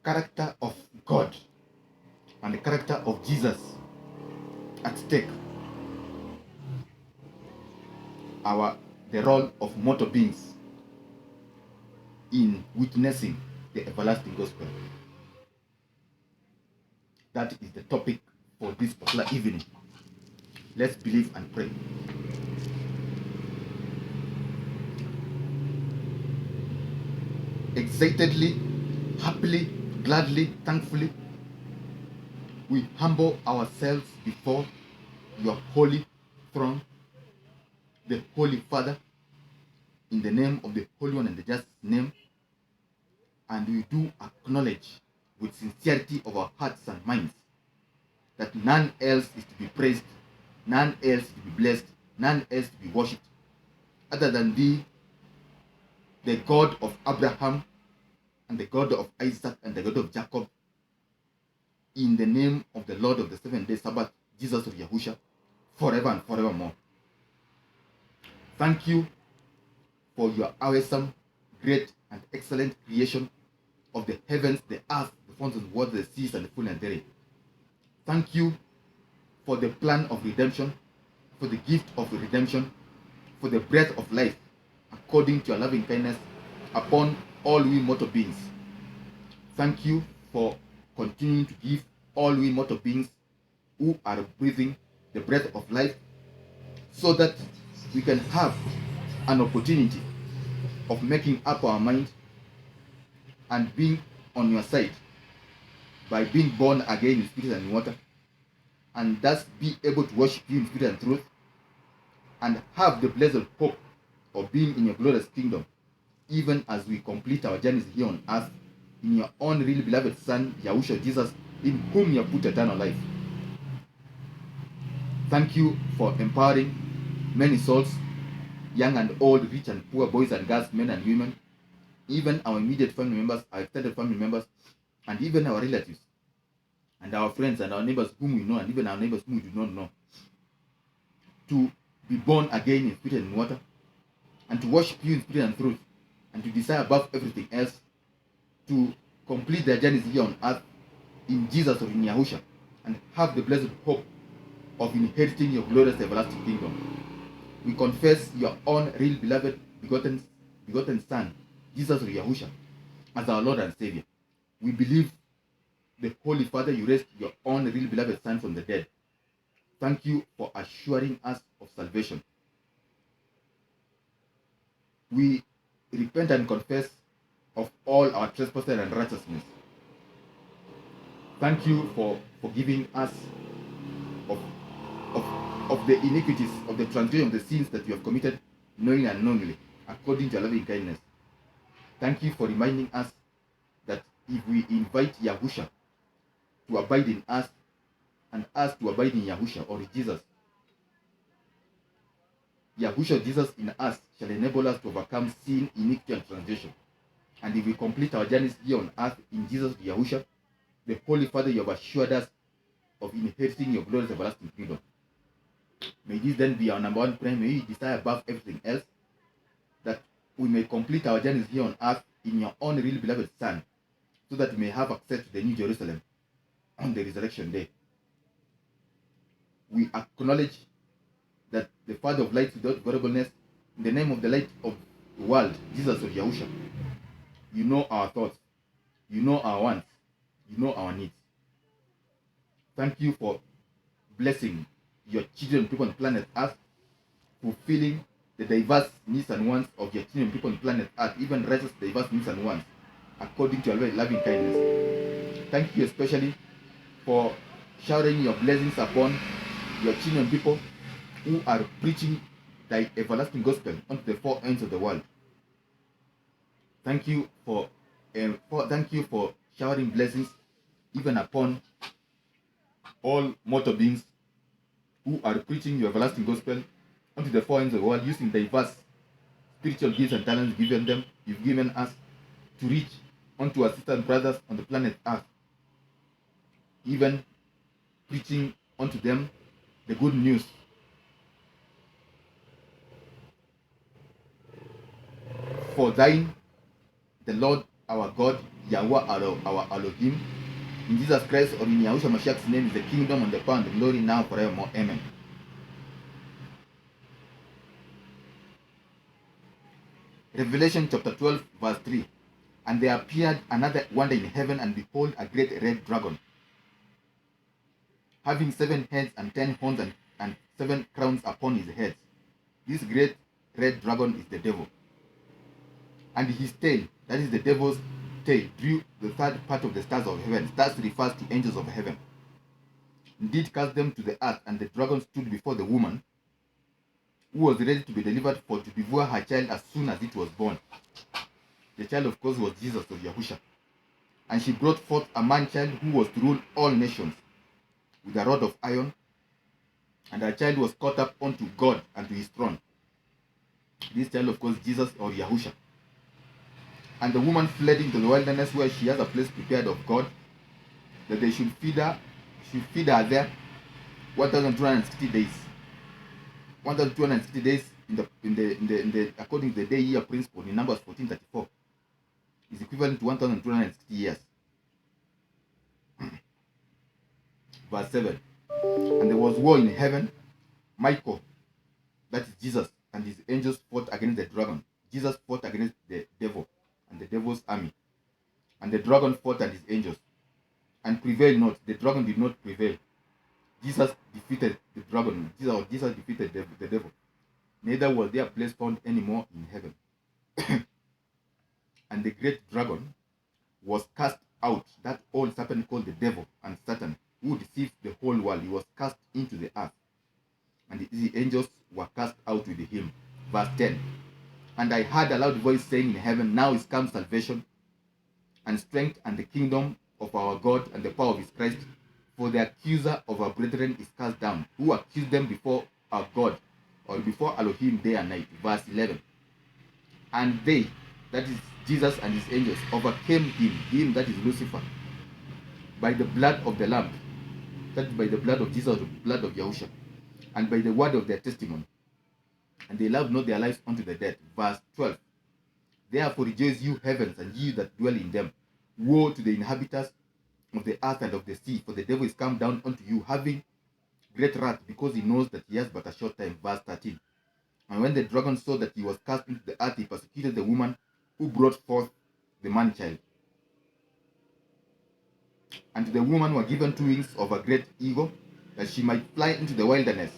character of God and the character of Jesus at stake, the role of mortal beings in witnessing the everlasting gospel. That is the topic for this particular evening. Let's believe and pray. Excitedly, happily, gladly, thankfully, we humble ourselves before your holy throne, the Holy Father, in the name of the Holy One and the Just name, and we do acknowledge with sincerity of our hearts and minds that none else is to be praised, none else to be blessed, none else to be worshipped other than thee, the God of Abraham and the God of Isaac and the God of Jacob, in the name of the Lord of the 7-day Sabbath, Jesus of Yahusha, forever and forevermore. Thank you for your awesome, great, and excellent creation of the heavens, the earth, the fountains of water, the seas, and the fullness therein. Thank you for the plan of redemption, for the gift of redemption, for the breath of life, according to your loving kindness, upon all we mortal beings. Thank you for continuing to give all we mortal beings who are breathing the breath of life, so that we can have an opportunity of making up our mind and being on your side by being born again in spirit and in water, and thus be able to worship you in spirit and truth, and have the blessed hope of being in your glorious kingdom, even as we complete our journeys here on earth in your own really beloved Son, Yahushua Jesus, in whom you have put eternal life. Thank you for empowering many souls, young and old, rich and poor, boys and girls, men and women, even our immediate family members, our extended family members, and even our relatives, and our friends and our neighbors whom we know, and even our neighbors whom we do not know, to be born again in spirit and in water, and to worship you in spirit and truth, and to desire above everything else to complete their journeys here on earth in Jesus or in Yahusha, and have the blessed hope of inheriting your glorious everlasting kingdom. We confess your own real beloved begotten Son, Jesus or Yahusha, as our Lord and Savior. We believe the Holy Father, you raised your own real beloved Son from the dead. Thank you for assuring us of salvation. We repent and confess of all our trespasses and righteousness. Thank you for forgiving us of the iniquities, of the transgression, of the sins that we have committed knowingly and unknowingly, according to your loving kindness. Thank you for reminding us that if we invite Yahusha to abide in us and us to abide in Yahusha or Jesus, Yahusha Jesus in us shall enable us to overcome sin, iniquity, and transgression. And if we complete our journeys here on earth in Jesus Yahusha, the Holy Father, you have assured us of inheriting your glorious everlasting kingdom. May this then be our number one prayer. May we desire above everything else that we may complete our journeys here on earth in your own real beloved Son, so that we may have access to the New Jerusalem on the resurrection day. We acknowledge that the Father of light without variableness, in the name of the light of the world, Jesus of Yahusha, you know our thoughts, you know our wants, you know our needs. Thank you for blessing your children, people on planet Earth, fulfilling the diverse needs and wants of your children, people on planet Earth, even righteous diverse needs and wants, according to your loving kindness. Thank you especially for showering your blessings upon your children, people who are preaching thy everlasting gospel unto the four ends of the world. Thank you for showering blessings even upon all mortal beings who are preaching your everlasting gospel unto the four ends of the world, using diverse spiritual gifts and talents you've given us to reach unto our sisters and brothers on the planet Earth, even preaching unto them the good news. For thine, the Lord our God, Yahweh, our Elohim, in Jesus Christ or in Yahushua Mashiach's name is the kingdom and the power and the glory now forevermore. Amen. Revelation chapter 12 verse 3. And there appeared another wonder in heaven, and behold, a great red dragon, having 7 heads and 10 horns and 7 crowns upon his heads. This great red dragon is the devil. And his tail, that is the devil's tail, drew the third part of the stars of heaven. Stars refers to angels of heaven. Did cast them to the earth, and the dragon stood before the woman, who was ready to be delivered for to devour her child as soon as it was born. The child, of course, was Jesus of Yahusha. And she brought forth a man-child who was to rule all nations with a rod of iron, and her child was caught up unto God and to his throne. This child, of course, Jesus or Yahusha. And the woman fled into the wilderness, where she has a place prepared of God, that they should feed her there 1,260 days. 1,260 days in the according to the day-year principle in Numbers 14:34 is equivalent to 1,260 years. Verse 7. And there was war in heaven. Michael, that is Jesus, and his angels fought against the dragon. Jesus fought against the devil and the devil's army. And the dragon fought and his angels, and prevailed not. The dragon did not prevail. Jesus defeated the dragon. Jesus defeated the devil. Neither was there a place found any more in heaven. And the great dragon was cast out, that old serpent called the devil and Satan, who deceived the whole world. He was cast into the earth, and the angels were cast out with him. Verse 10. And I heard a loud voice saying in heaven, now is come salvation and strength and the kingdom of our God and the power of his Christ, for the accuser of our brethren is cast down, who accused them before our God, or before Elohim day and night. Verse 11. And they, that is Jesus and his angels, overcame him that is Lucifer, by the blood of the Lamb, that is by the blood of Jesus, the blood of Yahusha, and by the word of their testimony. And they loved not their lives unto the death. Verse 12. Therefore rejoice, you heavens, and ye that dwell in them. Woe to the inhabitants of the earth and of the sea, for the devil is come down unto you, having great wrath, because he knows that he has but a short time. Verse 13. And when the dragon saw that he was cast into the earth, he persecuted the woman who brought forth the man-child. And to the woman were given 2 wings of a great eagle, that she might fly into the wilderness,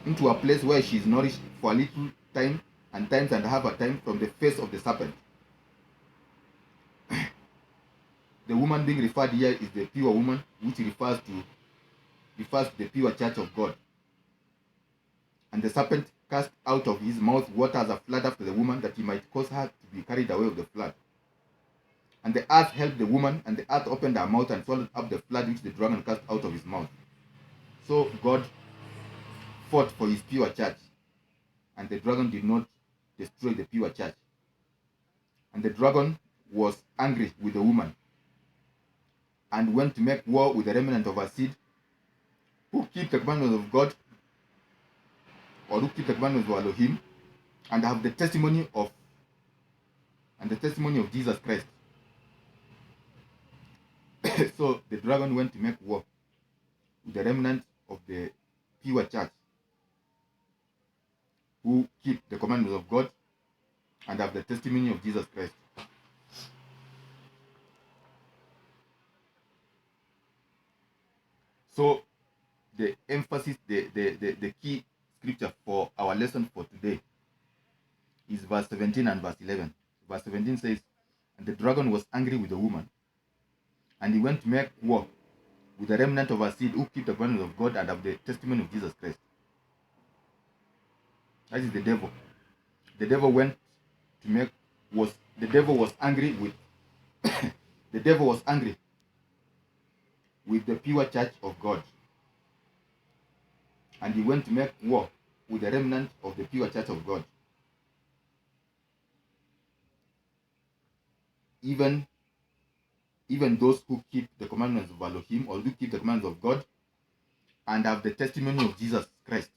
into a place where she is nourished for a little time, and times and half a time, from the face of the serpent. The woman being referred here is the pure woman, which refers to the pure church of God. And the serpent cast out of his mouth water as a flood after the woman, that he might cause her to be carried away of the flood. And the earth helped the woman, and the earth opened her mouth and swallowed up the flood which the dragon cast out of his mouth. So God fought for his pure church, and the dragon did not destroy the pure church. And the dragon was angry with the woman, and went to make war with the remnant of her seed, who keep the commandments of God, or who keep the commandments of Elohim, and have the testimony of Jesus Christ. So the dragon went to make war with the remnant of the pure church, who keep the commandments of God and have the testimony of Jesus Christ. So the emphasis, the key scripture for our lesson for today is verse 17 and verse 11. Verse 17 says, and the dragon was angry with the woman, and he went to make war with the remnant of her seed, who keep the commandments of God and have the testimony of Jesus Christ. That is the devil. The devil went to make the devil was angry with the devil was angry with the pure church of God, and he went to make war with the remnant of the pure church of God. Even those who keep the commandments of Elohim, or who keep the commandments of God and have the testimony of Jesus Christ.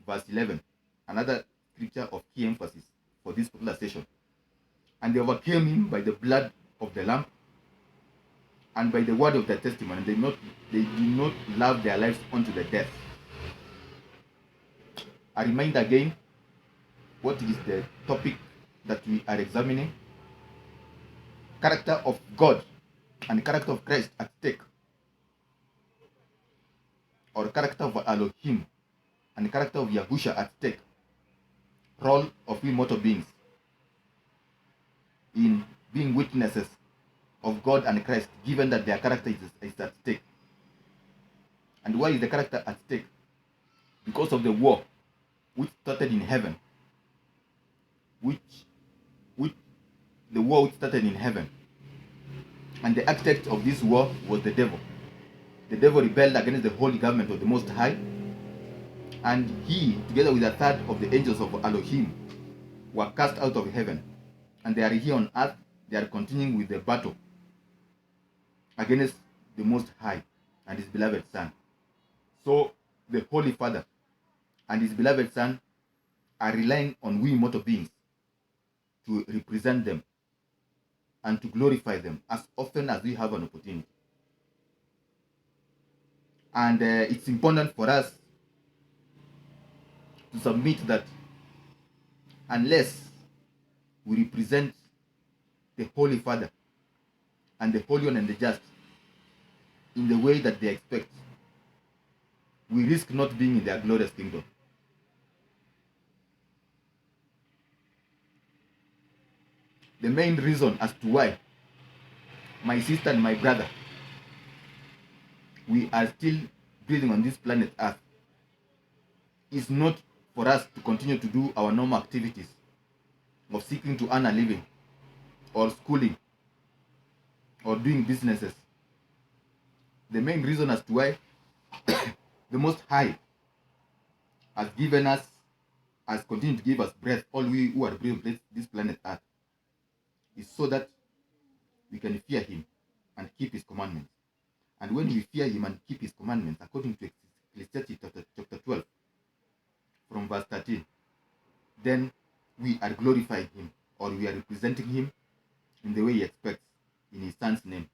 Verse 11, another scripture of key emphasis for this particular session. And they overcame him by the blood of the Lamb and by the word of their testimony. They did not love their lives unto the death. I remind again, what is the topic that we are examining? Character of God and the character of Christ at stake, or character of Elohim and the character of Yahusha at stake. Role of we mortal beings in being witnesses of God and Christ, given that their character is at stake. And why is the character at stake? Because of the war which started in heaven, and the architect of this war was the devil. The devil rebelled against the holy government of the Most High, and he, together with a third of the angels of Elohim, were cast out of heaven, and they are here on earth. They are continuing with the battle against the Most High and his beloved Son. So the Holy Father and his beloved Son are relying on we mortal beings to represent them and to glorify them as often as we have an opportunity. And it's important for us to submit that unless we represent the Holy Father and the Holy One and the Just in the way that they expect, we risk not being in their glorious kingdom. The main reason as to why my sister and my brother, we are still breathing on this planet Earth, is not for us to continue to do our normal activities of seeking to earn a living or schooling or doing businesses. The main reason as to why the Most High has given us, has continued to give us breath, all we who are breathing this planet Earth, is so that we can fear him and keep his commandments. And when we fear him and keep his commandments, according to Ecclesiastes chapter 12, from verse 13, then we are glorifying him, or we are representing him in the way he expects, in his Son's name.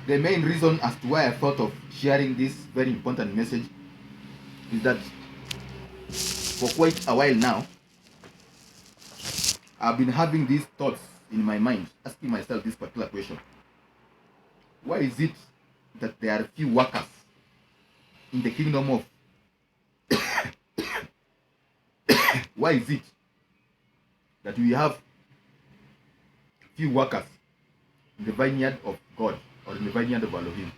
The main reason as to why I thought of sharing this very important message is that for quite a while now, I've been having these thoughts in my mind, asking myself this particular question. Why is it that there are few workers in the kingdom of why is it that we have few workers in the vineyard of God or in the vineyard of Elohim?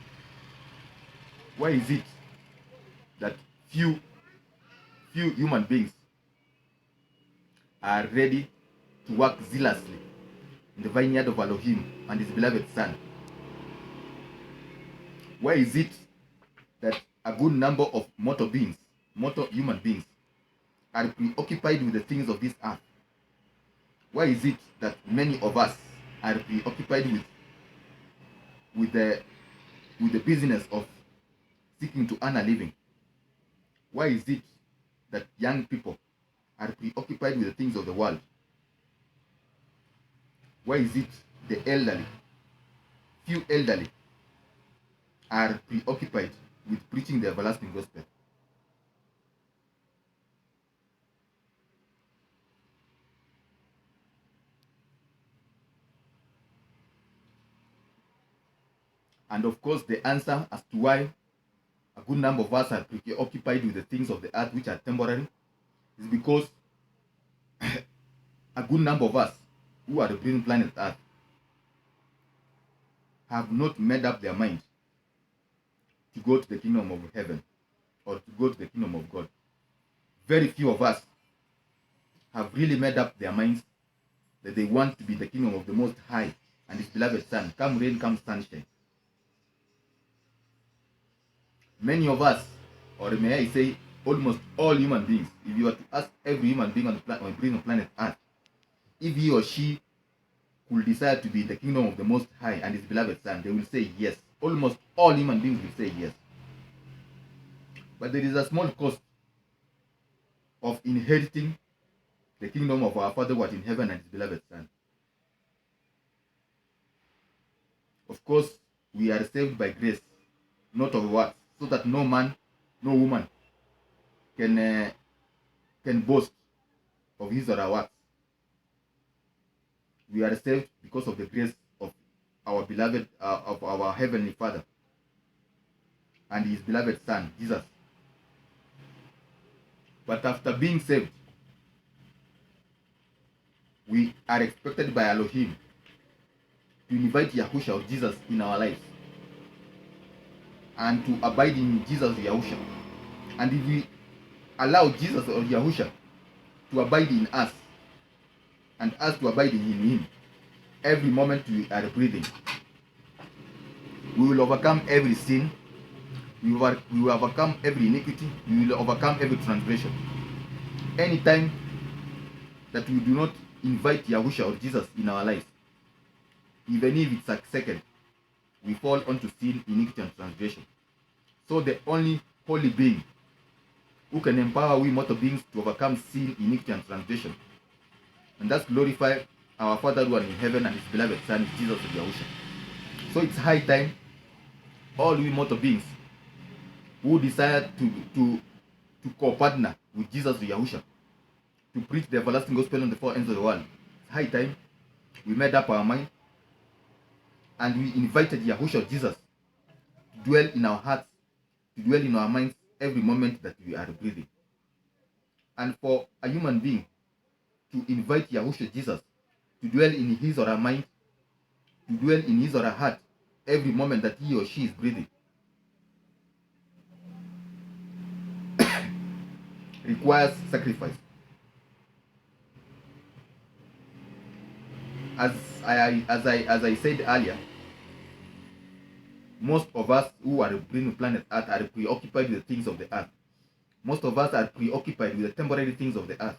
Why is it that few human beings are ready to work zealously in the vineyard of Elohim and his beloved Son? Why is it that a good number of mortal human beings, are preoccupied with the things of this earth? Why is it that many of us are preoccupied with the business of seeking to earn a living? Why is it that young people are preoccupied with the things of the world? Why is it the few elderly are preoccupied with preaching the everlasting gospel? And of course, the answer as to why a good number of us are preoccupied with the things of the earth which are temporary is because a good number of us who are the breathing planet Earth have not made up their mind to go to the kingdom of heaven or to go to the kingdom of God. Very few of us have really made up their minds that they want to be the kingdom of the Most High and his beloved Son, come rain, come sunshine. Many of us, or may I say almost all human beings, if you were to ask every human being on the planet Earth, if he or she could desire to be in the kingdom of the Most High and His beloved Son, they will say yes. Almost all human beings will say yes. But there is a small cost of inheriting the kingdom of our Father who art in heaven and His beloved Son. Of course, we are saved by grace, not of works, so that no man, no woman can boast of his or her works. We are saved because of the grace of our beloved, of our Heavenly Father and His beloved Son, Jesus. But after being saved, we are expected by Elohim to invite Yahusha or Jesus in our lives and to abide in Jesus Yahusha. And if we allow Jesus or Yahusha to abide in us and us to abide in Him, every moment we are breathing, we will overcome every sin, we will overcome every iniquity, we will overcome every transgression. Anytime that we do not invite Yahusha or Jesus in our lives, even if it's a second, we fall onto sin, iniquity, and transgression. So the only holy being who can empower we mortal beings to overcome sin, iniquity, and transgression, and thus glorify our Father who is in heaven and His beloved Son, Jesus of Yahusha. So it's high time all we mortal beings who desire to co-partner with Jesus of Yahusha to preach the everlasting gospel on the four ends of the world. It's high time we made up our mind and we invited Yahusha Jesus to dwell in our hearts, to dwell in our minds every moment that we are breathing. And for a human being to invite Yahusha Jesus to dwell in his or her mind, to dwell in his or her heart every moment that he or she is breathing, requires sacrifice. As I said earlier, most of us who are breathing planet Earth are preoccupied with the things of the earth. Most of us are preoccupied with the temporary things of the earth.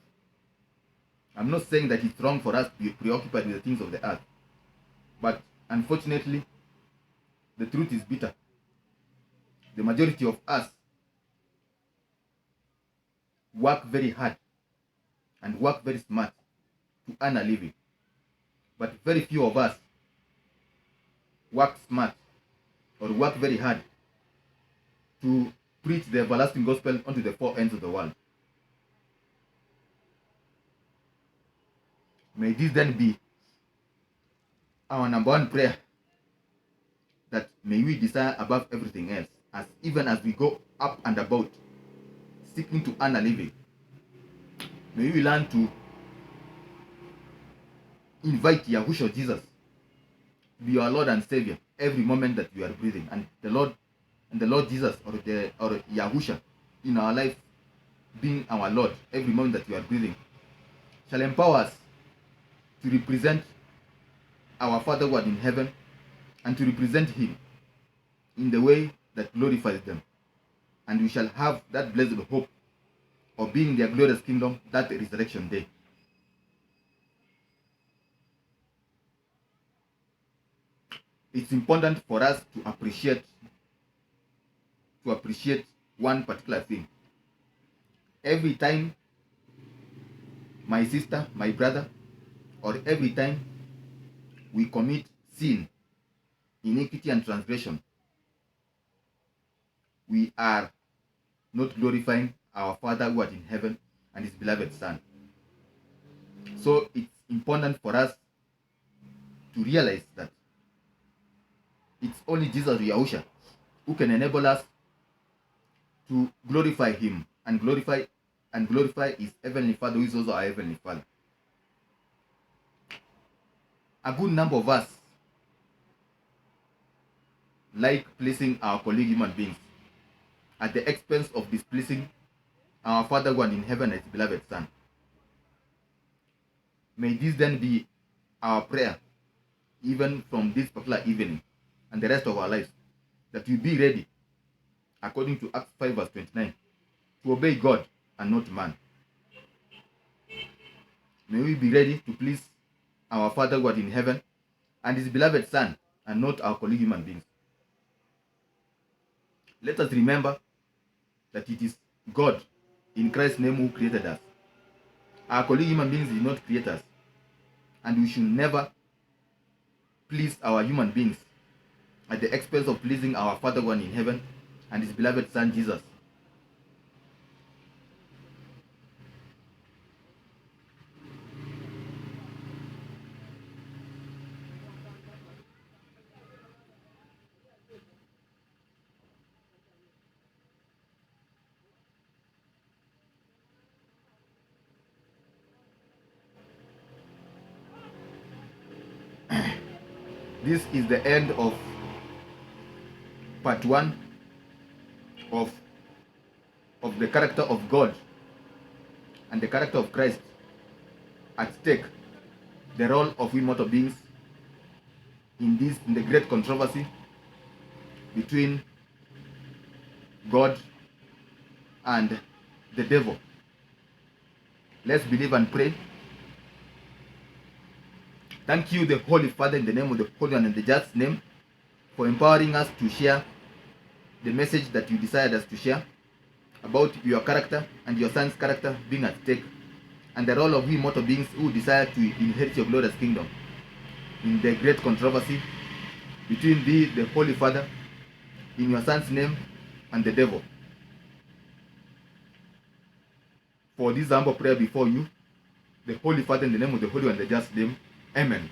I'm not saying that it's wrong for us to be preoccupied with the things of the earth, but unfortunately, the truth is bitter. The majority of us work very hard and work very smart to earn a living, but very few of us work smart or work very hard to preach the everlasting gospel unto the four ends of the world. May this then be our number one prayer, that may we desire above everything else, as even as we go up and about seeking to earn a living, may we learn to invite Yahushua Jesus to be our Lord and Savior every moment that we are breathing, and the Lord Jesus or Yahusha in our life being our Lord every moment that we are breathing shall empower us to represent our Father who art in heaven and to represent Him in the way that glorifies them, and we shall have that blessed hope of being in their glorious kingdom that resurrection day. It's important for us to appreciate one particular thing. Every time my sister, my brother, or every time we commit sin, iniquity, and transgression, we are not glorifying our Father who art in heaven and His beloved Son. So it's important for us to realize that it's only Jesus Yahusha who can enable us to glorify Him and glorify His Heavenly Father, who is also our Heavenly Father. A good number of us like pleasing our colleague human beings at the expense of displeasing our Father who art in heaven and His beloved Son. May this then be our prayer, even from this particular evening and the rest of our lives, that we be ready, according to Acts 5 verse 29, to obey God and not man. May we be ready to please our Father God in heaven and his beloved Son, and not our colleague human beings. Let us remember that it is God in Christ's name who created us. Our colleague human beings did not create us, and we should never please our human beings at the expense of pleasing our Father God in heaven and his beloved Son Jesus. This is the end of part 1 of the character of God and the character of Christ at stake, the role of we mortal beings in the great controversy between God and the devil. Let's believe and pray. Thank you, the Holy Father, in the name of the Holy One and the Just name, for empowering us to share the message that you desired us to share about your character and your Son's character being at stake, and the role of we mortal beings who desire to inherit your glorious kingdom in the great controversy between thee, the Holy Father, in your Son's name, and the devil. For this humble prayer before you, the Holy Father, in the name of the Holy One and the Just name, Amen.